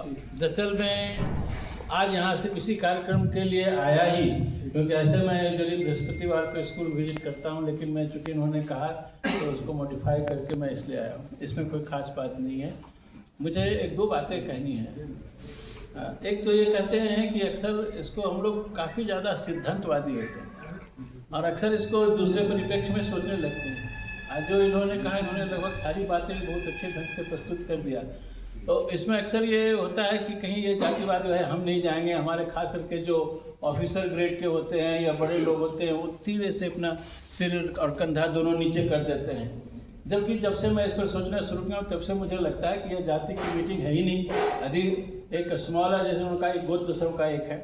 दरअसल मैं आज यहाँ से इसी कार्यक्रम के लिए आया ही, क्योंकि ऐसे मैं करीब बृहस्पतिवार को स्कूल विजिट करता हूँ, लेकिन मैं चूँकि इन्होंने कहा तो उसको मॉडिफाई करके मैं इसलिए आया हूँ। इसमें कोई ख़ास बात नहीं है। मुझे एक दो बातें कहनी है। एक तो ये कहते हैं कि अक्सर इसको हम लोग काफ़ी ज़्यादा सिद्धांतवादी होते हैं और अक्सर इसको दूसरे परिप्रेक्ष्य में सोचने लगते हैं। आज जो इन्होंने कहा, इन्होंने लगभग सारी बातें बहुत अच्छे ढंग से प्रस्तुत कर दिया। तो इसमें अक्सर ये होता है कि कहीं ये जातिवाद है, हम नहीं जाएंगे, हमारे खास करके जो ऑफिसर ग्रेड के होते हैं या बड़े लोग होते हैं वो धीरे से अपना सिर और कंधा दोनों नीचे कर देते हैं। जबकि जब से मैं इस पर सोचना शुरू किया तब से मुझे लगता है कि यह जाति की मीटिंग है ही नहीं। यदि एक स्मॉलर, जैसे उनका एक गोत्र सब का एक है,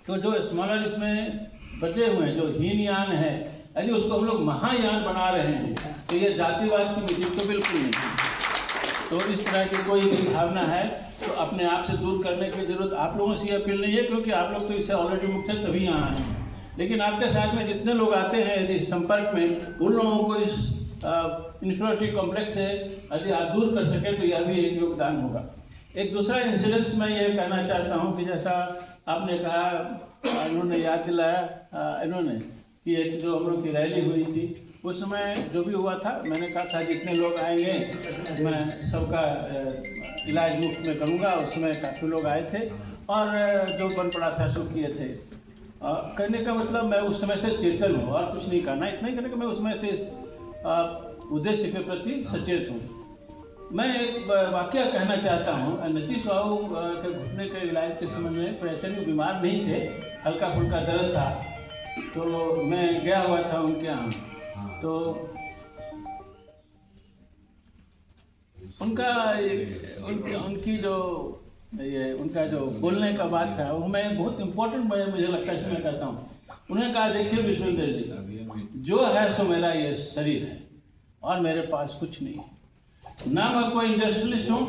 तो जो स्मॉलर इसमें बचे हुए हैं, जो हीनयान है, यदि उसको हम लोग महायान बना रहे हैं तो ये जातिवाद की मीटिंग तो बिल्कुल नहीं। तो इस तरह की कोई भी भावना है तो अपने आप से दूर करने की जरूरत आप लोगों से अपील नहीं है, क्योंकि आप लोग तो इससे ऑलरेडी मुक्त हैं, तभी यहाँ आए हैं। लेकिन आपके साथ में जितने लोग आते हैं यदि संपर्क में, उन लोगों को इस इन्फीरियरिटी कॉम्प्लेक्स से यदि आप दूर कर सकें तो यह भी एक योगदान होगा। एक दूसरा इंसिडेंस मैं ये कहना चाहता हूँ कि जैसा आपने कहा, इन्होंने याद दिलाया इन्होंने कि एक जो हम लोग की रैली हुई थी उस समय जो भी हुआ था, मैंने कहा था जितने लोग आएंगे मैं सबका इलाज मुफ्त में करूँगा। उस समय काफ़ी लोग आए थे और जो बन पड़ा था सो किए थे। कहने का मतलब मैं उस समय से चेतन हूँ और कुछ नहीं करना, इतना ही करना कि मैं उस समय से इस उद्देश्य के प्रति सचेत हूँ। मैं एक वाकया कहना चाहता हूँ। नीतीश बाबू के घुटने के इलाज के समय में तो ऐसे भी बीमार नहीं थे, हल्का फुल्का दर्द था, तो मैं गया हुआ था उनके यहाँ। तो उनकी जो ये उनका जो बोलने का बात था वो मैं बहुत इम्पोर्टेंट मुझे लगता है इसमें कहता हूँ। उन्होंने कहा, देखिए विश्वेंद्र जी, जो है सो मेरा ये शरीर है और मेरे पास कुछ नहीं है। ना मैं कोई इंडस्ट्रियलिस्ट हूँ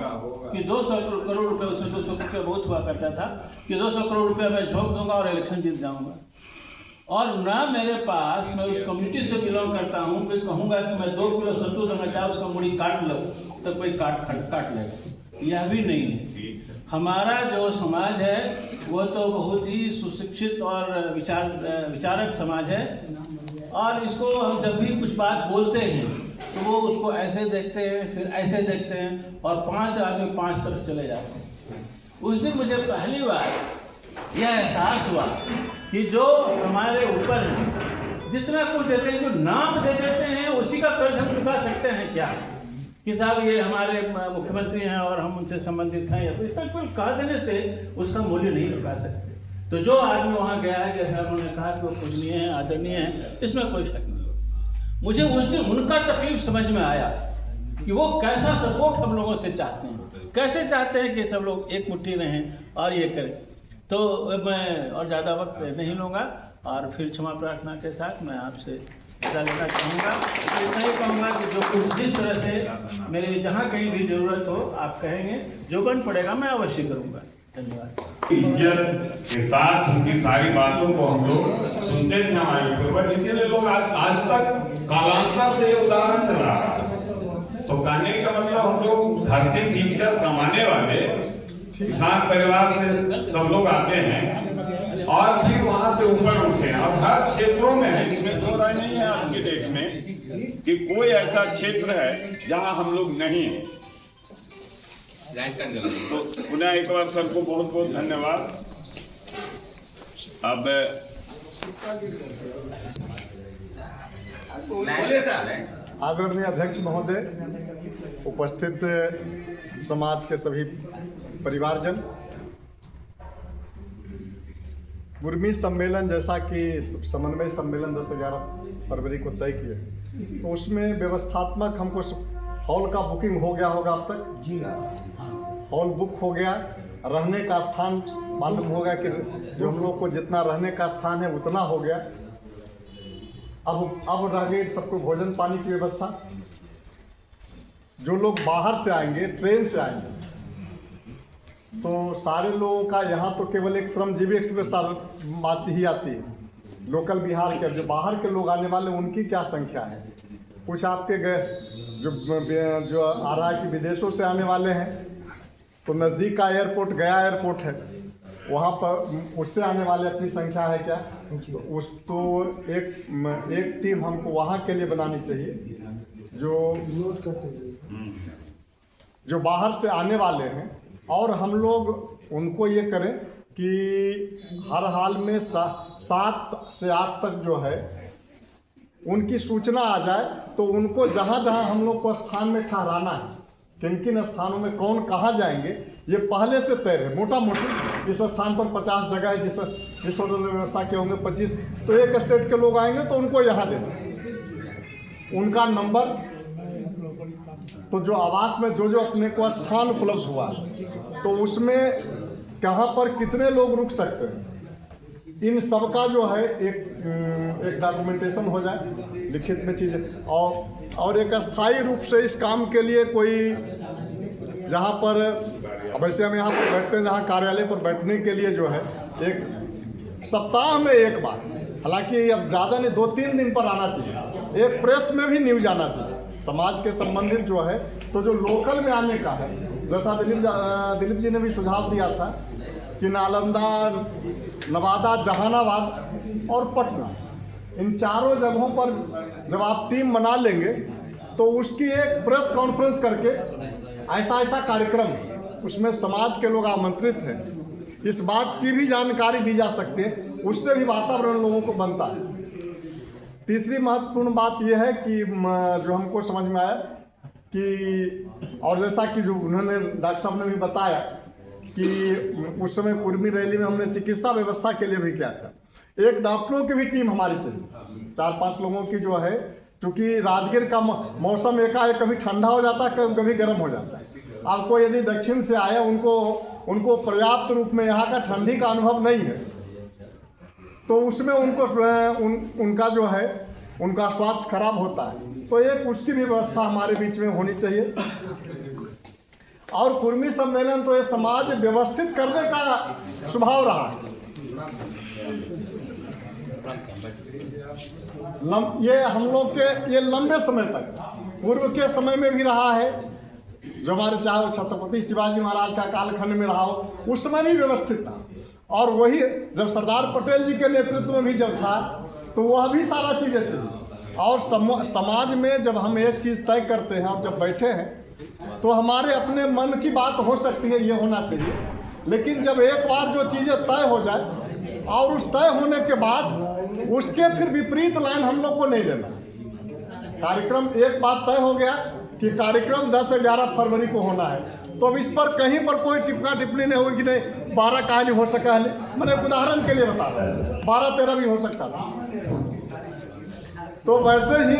कि 200 करोड़ रुपए, उसमें 200 रुपये बहुत हुआ करता था कि 200 करोड़ रुपये मैं झोंक दूंगा और इलेक्शन जीत जाऊंगा। और ना मेरे पास, मैं उस कम्युनिटी से बिलोंग करता हूँ कि कहूँगा कि मैं 2 किलो सत्तू दूंगा, चाहे उसका मुड़ी काट लो तो कोई काट लेगा, यह भी नहीं है। हमारा जो समाज है वो तो बहुत ही सुशिक्षित और विचारक समाज है, और इसको हम जब भी कुछ बात बोलते हैं तो वो उसको ऐसे देखते हैं, फिर ऐसे देखते हैं, और 5 आदमी 5 तरफ चले जाते हैं। उस दिन मुझे पहली बार यह एहसास हुआ कि जो हमारे ऊपर जितना कुछ देते हैं, जो नाम दे देते हैं, उसी का कर्ज हम चुका सकते हैं क्या? कि साहब ये हमारे मुख्यमंत्री हैं और हम उनसे संबंधित हैं, इतना कुछ कह देने से उसका मूल्य नहीं चुका सकते। तो जो आदमी वहाँ गया है, जैसा उन्होंने कहा कि वो पूजनीय है, आदरणीय है, इसमें कोई शक नहीं। मुझे उस दिन उनका तकलीफ समझ में आया कि वो कैसा सपोर्ट हम लोगों से चाहते हैं, कैसे चाहते हैं कि सब लोग एक मुट्ठी रहें और ये करें। तो मैं और ज़्यादा वक्त नहीं लूँगा और फिर क्षमा प्रार्थना के साथ मैं आपसे विदा लेना चाहूँगा। इतना ही कहूँगा कि जो कुछ जिस तरह से मेरे जहाँ कहीं भी ज़रूरत हो आप कहेंगे, जो बन पड़ेगा मैं अवश्य करूँगा। धन्यवाद। इज्जत के साथ उनकी सारी बातों को हम लोग सुनते थे हमारे पूर्वज, इसीलिए लोग आज तक कालांतर से ये उदाहरण चल रहा है। तो कहने का मतलब हम लोग धरती सींच कर कमाने वाले किसान परिवार से सब लोग आते हैं और फिर वहां से ऊपर उठे हैं, और हर क्षेत्रों में है, इसमें दो राय नहीं है आज के डेट में कि कोई ऐसा क्षेत्र है जहां हम लोग नहीं हैं। तो पुनः एक बार सर को बहुत बहुत धन्यवाद। अब आदरणीय अध्यक्ष महोदय, उपस्थित समाज के सभी परिवारजन, उर्मी सम्मेलन जैसा कि समन्वय सम्मेलन 10-11 फरवरी को तय किए, तो उसमें व्यवस्थात्मक हमको हॉल का बुकिंग हो गया होगा अब तक जी। हॉल बुक हो गया, रहने का स्थान मालूम होगा कि जो हम लोग को जितना रहने का स्थान है उतना हो गया। अब रह गई सबको भोजन पानी की व्यवस्था। जो लोग बाहर से आएंगे, ट्रेन से आएंगे, तो सारे लोगों का यहाँ तो केवल एक श्रमजीवी एक्सप्रेस आती ही आती है, लोकल बिहार के। जो बाहर के लोग आने वाले उनकी क्या संख्या है? कुछ आपके जो आ रहा है कि विदेशों से आने वाले हैं, तो नज़दीक का एयरपोर्ट गया एयरपोर्ट है, वहाँ पर उससे आने वाले अपनी संख्या है क्या, तो एक टीम हमको वहाँ के लिए बनानी चाहिए जो बाहर से आने वाले हैं, और हम लोग उनको ये करें कि हर हाल में 7 से 8 तक जो है उनकी सूचना आ जाए, तो उनको जहाँ जहाँ हम लोग को स्थान में ठहराना है, किन किन स्थानों में कौन कहाँ जाएंगे, ये पहले से तय है। मोटा मोटी इस स्थान पर 50 जगह है, जिस होटल में व्यवस्था के होंगे 25, तो एक स्टेट के लोग आएंगे तो उनको यहाँ देना, उनका नंबर, तो जो आवास में जो अपने को स्थान उपलब्ध हुआ तो उसमें कहाँ पर कितने लोग रुक सकते हैं, इन सब का जो है एक डॉक्यूमेंटेशन हो जाए लिखित में चीज़ें, और एक अस्थायी रूप से इस काम के लिए कोई, जहाँ पर वैसे हम यहाँ पर बैठते हैं, जहाँ कार्यालय पर बैठने के लिए जो है एक सप्ताह में एक बार, हालांकि अब ज़्यादा नहीं 2-3 दिन पर आना चाहिए, एक प्रेस में भी न्यूज आना चाहिए समाज के संबंधित जो है। तो जो लोकल में आने का है, जैसा दिलीप जी ने भी सुझाव दिया था कि नालंदा, नवादा, जहानाबाद और पटना, इन चारों जगहों पर जब आप टीम बना लेंगे तो उसकी एक प्रेस कॉन्फ्रेंस करके ऐसा कार्यक्रम, उसमें समाज के लोग आमंत्रित हैं, इस बात की भी जानकारी दी जा सकती है, उससे भी वातावरण लोगों को बनता है। तीसरी महत्वपूर्ण बात यह है कि जो हमको समझ में आया कि, और जैसा कि जो उन्होंने डॉक्टर साहब ने भी बताया कि उस समय कुर्मी रैली में हमने चिकित्सा व्यवस्था के लिए भी किया था, एक डॉक्टरों की भी टीम हमारी चाहिए, 4-5 लोगों की जो है, क्योंकि राजगीर का मौसम एकाएक कभी ठंडा हो जाता है, कभी गर्म हो जाता है। आपको यदि दक्षिण से आए, उनको पर्याप्त रूप में यहाँ का ठंडी का अनुभव नहीं है, तो उसमें उनका जो है उनका स्वास्थ्य खराब होता है, तो एक उसकी भी व्यवस्था हमारे बीच में होनी चाहिए। और कुर्मी सम्मेलन तो ये समाज व्यवस्थित करने का स्वभाव रहा है, ये हम लोग के ये लंबे समय तक, पूर्व के समय में भी रहा है, जो हमारे चाहे छत्रपति शिवाजी महाराज का कालखंड में रहा हो, उस समय भी व्यवस्थित था। और वही जब सरदार पटेल जी के नेतृत्व में भी जब था, तो वह भी सारा चीज़ें थी। और समाज में जब हम एक चीज़ तय करते हैं और जब बैठे हैं, तो हमारे अपने मन की बात हो सकती है, ये होना चाहिए, लेकिन जब एक बार जो चीज़ें तय हो जाए और उस तय होने के बाद उसके फिर विपरीत लाइन हम लोग को नहीं लेना। कार्यक्रम एक बात तय हो गया कि कार्यक्रम 10-11 फरवरी को होना है, तो अब इस पर कहीं पर कोई टिप्पणी नहीं होगी कि नहीं 12 का नहीं हो सका है, मैंने उदाहरण के लिए बता रहा हूँ, 12-13 भी हो सकता था। तो वैसे ही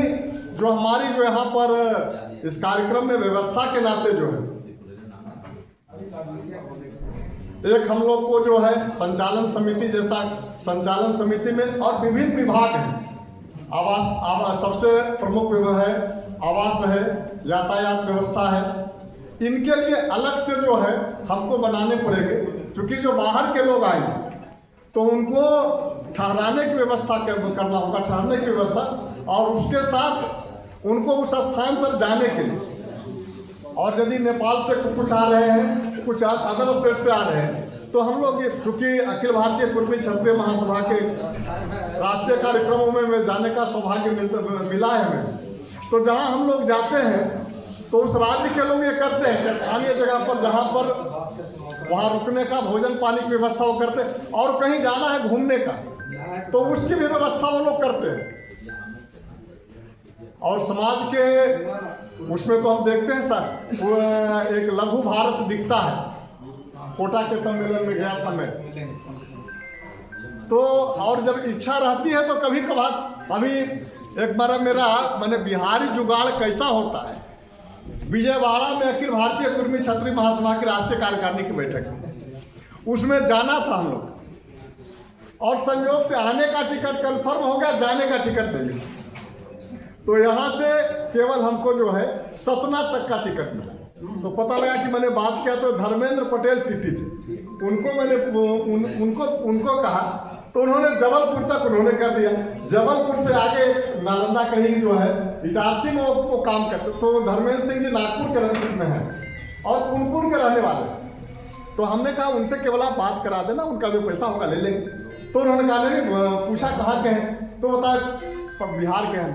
जो हमारी जो यहाँ पर इस कार्यक्रम में व्यवस्था के नाते जो है, एक हम लोग को जो है संचालन समिति जैसा, संचालन समिति में और विभिन्न विभाग हैं, आवास सबसे प्रमुख विभाग है, आवास है, यातायात व्यवस्था है, इनके लिए अलग से जो है हमको बनाने पड़ेंगे, क्योंकि जो बाहर के लोग आएंगे तो उनको ठहराने की व्यवस्था करना होगा, ठहरने की व्यवस्था, और उसके साथ उनको उस स्थान पर जाने के लिए, और यदि नेपाल से कुछ आ रहे हैं, कुछ अदर स्टेट से आ रहे हैं, तो हम लोग क्योंकि अखिल भारतीय कुर्मी क्षत्रिय महासभा के राष्ट्रीय कार्यक्रमों में जाने का सौभाग्य मिला है हमें, तो जहाँ हम लोग जाते हैं तो उस राज्य के लोग ये करते हैं कि स्थानीय जगह पर जहाँ पर वहाँ रुकने का, भोजन पानी की व्यवस्था वो करते हैं, और कहीं जाना है घूमने का तो उसकी भी व्यवस्था वो लोग करते हैं। और समाज के उसमें तो हम देखते हैं सर, एक लघु भारत दिखता है, कोटा के सम्मेलन में गया था मैं, तो और जब इच्छा रहती है तो कभी कभार, अभी एक बार मैंने बिहारी जुगाड़ कैसा होता है, विजयवाड़ा में अखिल भारतीय कुर्मी क्षत्रिय महासभा की राष्ट्रीय कार्यकारिणी की बैठक में, उसमें जाना था हम लोग, और संयोग से आने का टिकट कंफर्म हो गया, जाने का टिकट नहीं मिला, तो यहाँ से केवल हमको जो है सतना तक का टिकट मिला। तो पता लगा कि मैंने बात किया तो धर्मेंद्र पटेल टीटी थे, उनको मैंने उनको कहा, तो उन्होंने जबलपुर तक उन्होंने कर दिया। जबलपुर से आगे नालंदा कहीं जो है इटारसी में वो काम करते, तो धर्मेंद्र सिंह जी नागपुर के रहने में हैं और कुनकुन के रहने वाले, तो हमने कहा उनसे केवल आप बात करा देना, उनका जो पैसा होगा ले लेंगे। तो उन्होंने कहा नहीं, पूछा कहाँ के हैं, तो बताया बिहार के हैं।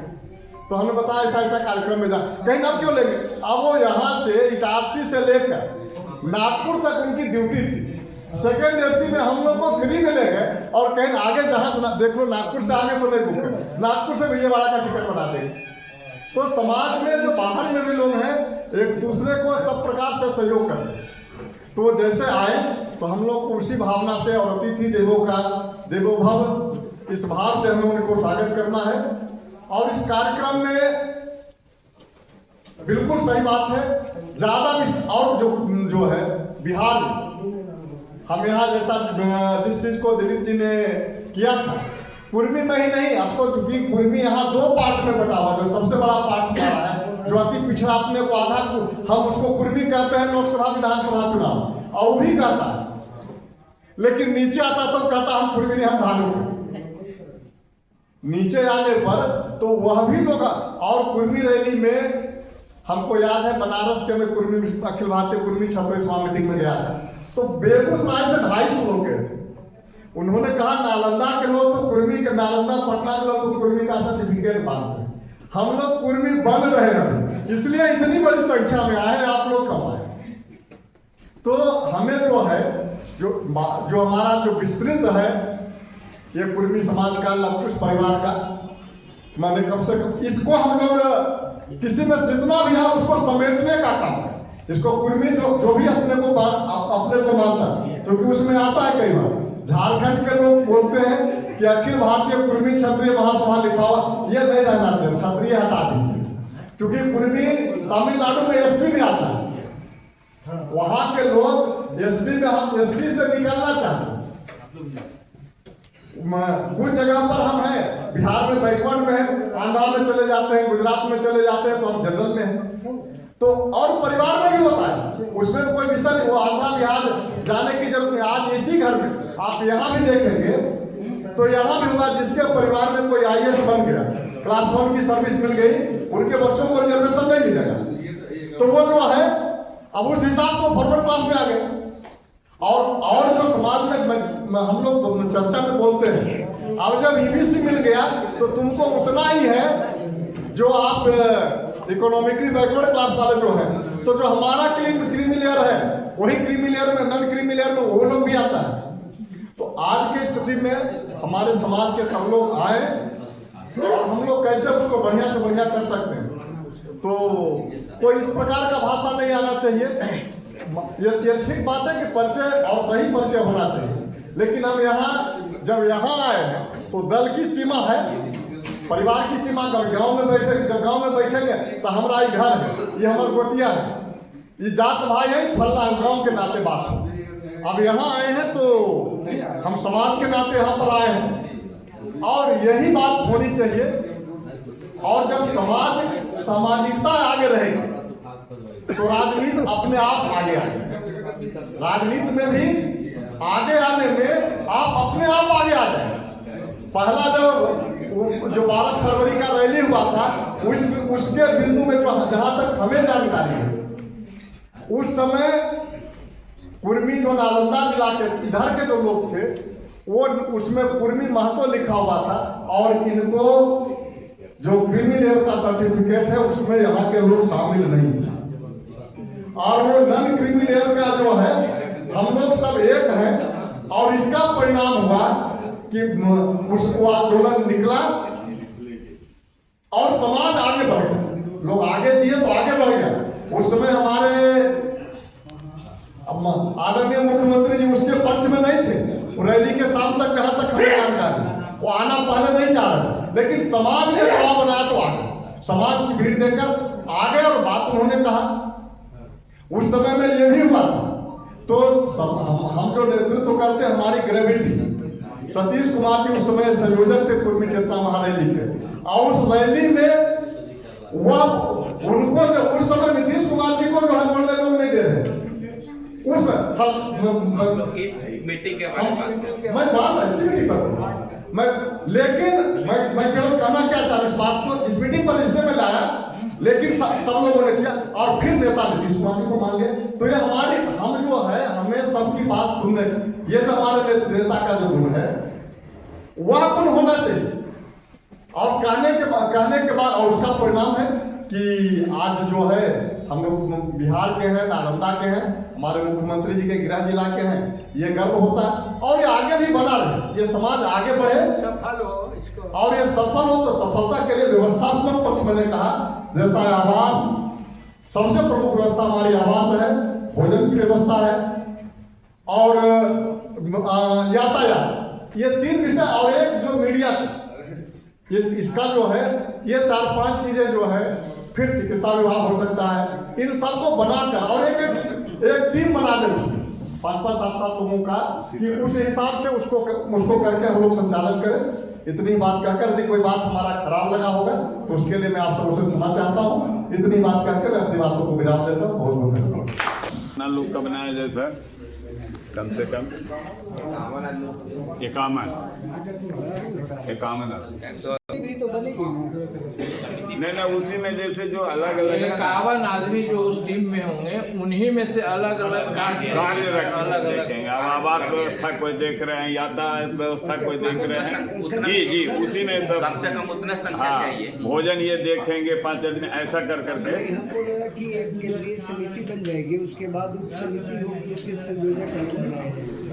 तो हमने बताया ऐसा ऐसा कार्यक्रम में जा, कहीं आप क्यों लेंगे। अब वो यहाँ से इटारसी से लेकर नागपुर तक उनकी ड्यूटी थी। सेकेंड एसी में हम लोग को फ्री में ले गए और कहीं आगे जहाँ से देख लो, नागपुर से आगे तो नहीं बुक है, नागपुर से विजयवाड़ा का टिकट बना देंगे। तो समाज में जो बाहर में भी लोग हैं एक दूसरे को सब प्रकार से सहयोग करते हैं। तो जैसे आए तो हम लोग को उसी भावना से, और अतिथि देवो का देवो भव, इस भाव से हमें उनको स्वागत करना है। और इस कार्यक्रम में बिल्कुल सही बात है, ज्यादा और जो है बिहार में हम यहाँ जैसा जिस चीज को दिलीप जी ने किया था कुर्मी में ही नहीं, अब तो क्योंकि कुर्मी यहाँ 2 पार्ट में बटा हुआ, जो सबसे बड़ा पार्ट क्या है, जो अति पिछड़ा अपने को आधा हम उसको कुर्मी कहते हैं लोकसभा विधानसभा चुनाव, और वो भी कहता है, लेकिन नीचे आता तो कहता हम कुर्मी नहीं, हम धालू। नीचे आने पर तो वह भी लोग, और कुर्मी रैली में हमको याद है बनारस के में कुर्मी अखिल भारतीय कुर्मी छपरे सभा मीटिंग में गया था, तो बेगूसराय से 250 लोग गए थे। उन्होंने कहा नालंदा के लोग तो कुर्मी के, नालंदा पटना के लोग तो कुर्मी का सर्टिफिकेट मांगते हैं, हम लोग कुर्मी बन रहे हैं, इसलिए इतनी बड़ी संख्या में आए, आप लोग कब आए। तो हमें जो है जो हमारा जो विस्तृत है ये कुर्मी समाज का, लवकुश परिवार का, माने कम से कम इसको हम लोग किसी में जितना भी है उसको समेटने का काम है। इसको कुर्मी जो भी अपने को मानता है, क्योंकि उसमें आता है कई बार झारखंड के लोग बोलते हैं कि अखिल भारतीय कुर्मी क्षत्रिय महासभा लिखा हुआ, ये नहीं रहना चाहिए, क्षत्रिय हटा दीजिए, क्योंकि कुर्मी तमिलनाडु में एससी में आता है, वहां के लोग एससी में, हम एससी से निकलना चाहते हैं। कुछ जगह पर हम हैं, बिहार में बैकवर्ड में है, आंध्रा में चले जाते हैं, गुजरात में चले जाते हैं तो हम जनरल में हैं। तो और परिवार में भी होता है, उसमें कोई विषय नहीं, वो आंध्रा बिहार जाने की जरूरत नहीं। आज इसी घर में आप यहाँ भी देखेंगे तो यहाँ भी होगा, जिसके परिवार में कोई IAS बन गया, क्लास 1 की सर्विस मिल गई, उनके बच्चों को रिजर्वेशन नहीं मिलेगा, तो वो जो है अब उस हिसाब को फॉरवर्ड क्लास में आ गए। और जो समाज में हम लोग चर्चा में बोलते हैं, अब जब EBC मिल गया तो तुमको उतना ही है जो आप इकोनॉमिकली बैकवर्ड क्लास वाले जो है, तो जो हमारा क्रीमी लेयर है वही क्रीमी लेयर में, नॉन क्रीमी लेयर में वो लोग भी आता है। तो आज की स्थिति में हमारे समाज के सब लोग आए और हम लोग कैसे उसको बढ़िया से बढ़िया कर सकते हैं। तो कोई इस प्रकार का भाषा नहीं आना चाहिए। ये ठीक बात है कि परिचय और सही परिचय होना चाहिए, लेकिन हम यहाँ जब यहाँ आए हैं तो दल की सीमा है, परिवार की सीमा, गांव में बैठे, जब गांव में बैठेंगे तो हमारा ये घर है, ये हमारा गोतिया है, ये जात भाई है, फलना है, गांव के नाते बात। अब यहाँ आए हैं तो हम समाज के नाते यहाँ पर आए हैं और यही बात होनी चाहिए। और जब सामाजिकता आगे रहेगी तो राजनीति अपने आप आगे आएगी। राजनीति में भी आगे आने में आप अपने आप आगे आ जाएंगे। पहला जो 12 फरवरी का रैली हुआ था उसके बिंदु में जहां तक हमें जानकारी है, उस समय कुर्मी जो नालंदा जिला के इधर के जो लोग थे वो उसमें कुर्मी महतो लिखा हुआ था, और इनको जो क्रीमी लेयर का सर्टिफिकेट है उसमें यहाँ के लोग शामिल नहीं थे। और वो नॉन क्रीमी लेयर का जो है हम लोग सब एक हैं, और इसका परिणाम हुआ कि उसको आंदोलन निकला और समाज आगे बढ़ गया, लोग आगे दिए तो आगे बढ़ गया। उस समय हमारे आदरणीय मुख्यमंत्री जी उसके पक्ष में नहीं थे, रैली के शाम तक जहां तक हमें जानकारी, वो आना पहले नहीं चाह रहे, लेकिन समाज ने दबाव बनाया तो आ गए, समाज की भीड़ देखकर आ गए और बात उन्होंने कहा। उस समय में ये भी हुआ था। तो हम जो नेतृत्व करते हमारी ग्रेविटी, सतीश कुमार जी उस समय संयोजक थे कुर्मी चेतना महारैली के, और उस रैली में वह उनको जो उस समय नीतीश कुमार जी को जो है बोलने लोग नहीं दे रहे उस मीटिंग के बाद मैं बात ऐसी नहीं करूँगा मैं, लेकिन मैं केवल कहना क्या चाहूँ इस बात को, इस मीटिंग पर इसलिए मैं लाया, लेकिन सब लोगों ने किया और फिर नेता नीतीश कुमार जी को मान लिया। तो ये हम जो है हमें सबकी बात सुनने, ये जो हमारे नेता का जो गुण है वह गुण होना चाहिए। और कहने के बाद और उसका परिणाम है कि आज जो है हम लोग बिहार के हैं, नालंदा के हैं, हमारे मुख्यमंत्री जी के गृह जिला के हैं, ये गर्व होता है। और ये आगे भी बना रहे, ये समाज आगे बढ़े, सफल हो इसको, और ये सफल हो। तो सफलता के लिए व्यवस्थात्मक पक्ष मैंने कहा, जैसा आवास, सबसे प्रमुख व्यवस्था हमारी आवास है, भोजन की व्यवस्था है और यातायात, ये 3 विषय, और एक जो मीडिया से ये इसका जो है, ये 4-5 चीजें जो है, फिर चिकित्सा विभाग हो सकता है, इन सबको बनाकर और एक टीम बना दे, 5-5, 7-7 लोगों का, कि उस हिसाब से उसको करके हम लोग संचालन करें। इतनी बात कहकर, यदि कोई बात हमारा खराब लगा होगा तो उसके लिए मैं आप सबसे क्षमा चाहता हूँ। इतनी बात कहकर मैं अपनी बातों को विराम देता हूँ। बहुत बहुत धन्यवाद। ना लोग का बनाया जाए सर, कम से कम 51 भी तो बनेगी। नहीं, उसी में जैसे जो अलग अलग 51 आदमी जो उस टीम में होंगे, उन्हीं में से अलग अलग कार्य देखेंगे। अब आवास व्यवस्था कोई देख रहे हैं, यातायात व्यवस्था कोई देख रहे हैं, जी उसी में सब कम से कम उतना संख्या हाँ, चाहिए। भोजन ये देखेंगे 5 आदमी, ऐसा कर करके हमको लगा कि एक केंद्रीय समिति बन जाएगी, उसके बाद उप समिति होगी, उसके संयोजक अलग बनाए जाएंगे।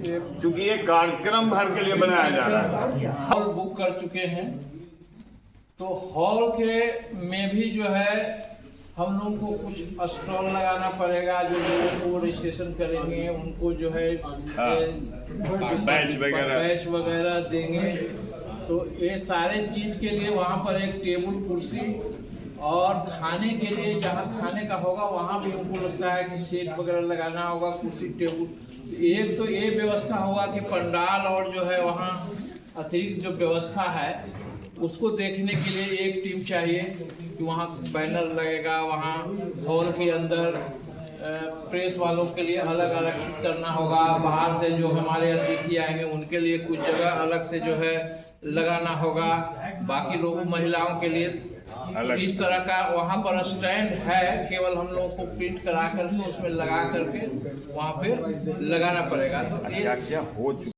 क्योंकि ये कार्यक्रम भर के लिए बनाया जा रहा है। हॉल बुक कर चुके हैं, तो हॉल के में भी जो है हम लोगों को कुछ स्टॉल लगाना पड़ेगा। जो लोगों को रजिस्ट्रेशन करेंगे उनको जो है बैच वगैरह देंगे। तो ये सारे चीज के लिए वहाँ पर एक टेबल कुर्सी, और खाने के लिए जहाँ खाने का होगा वहाँ भी हमको लगता है कि सेट वगैरह लगाना होगा, कुर्सी टेबल। एक तो ये व्यवस्था होगा कि पंडाल और जो है वहाँ अतिरिक्त जो व्यवस्था है उसको देखने के लिए एक टीम चाहिए, कि वहाँ बैनर लगेगा, वहाँ हॉल के अंदर प्रेस वालों के लिए अलग अलग करना होगा, बाहर से जो हमारे अतिथि आएंगे उनके लिए कुछ जगह अलग से जो है लगाना होगा, बाकी लोगों महिलाओं के लिए इस तरह का वहाँ पर स्टैंड है, केवल हम लोगों को प्रिंट करा करके उसमें लगा करके वहाँ पे लगाना पड़ेगा। तो